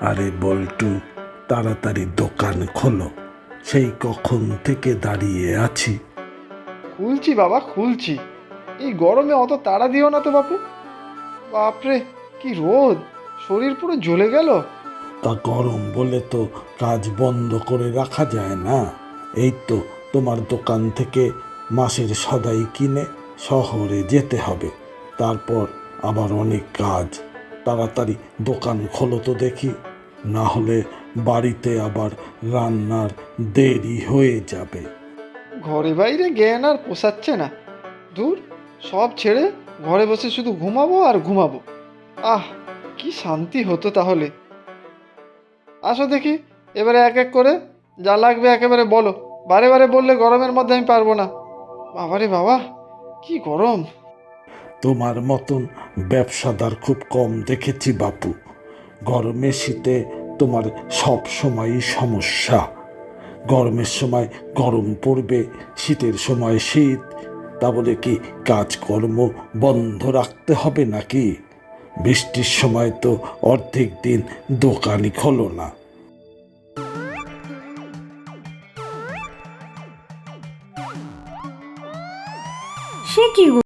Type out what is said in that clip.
আরে বল্টু, তাড়াতাড়ি দোকান খোলো, সেই কখন থেকে দাঁড়িয়ে আছি। খুলছি বাবা, খুলছি। এই গরমে অত তাড়া দিও না তো বাপু। বাপরে, কি রোদ! শরীর পুরো জ্বলে গেল। তা গরম বলে তো কাজ বন্ধ করে রাখা যায় না। এই তো তোমার দোকান থেকে মাসের সদাই কিনে শহরে যেতে হবে, তারপর আবার অনেক কাজ। তাড়াতাড়ি দোকান খোলো তো দেখি, না হলে বাড়িতে আবার রান্নার দেরি হয়ে যাবে। ঘরে বাইরে জ্ঞান আর পোষাচ্ছে না। দূর, সব ছেড়ে ঘরে বসে শুধু ঘুমাবো আর ঘুমাবো। আহ, কি শান্তি হতো তাহলে। আসো দেখি, এবারে এক এক করে যা লাগবে একেবারে বলো। বারে বারে বললে গরমের মধ্যে আমি পারবো না। বাবারে বাবা, কি গরম! তোমার মতন ব্যবসাদার খুব কম দেখেছি বাপু। গরমে শীতে তোমার সব সময়ই সমস্যা। গরমের সময় গরম পড়বে, শীতের সময় শীত। তা বলে কি কাজকর্ম বন্ধ রাখতে হবে নাকি? বৃষ্টির সময় তো অর্ধেক দিন দোকানই খোলো না। সে কি গো?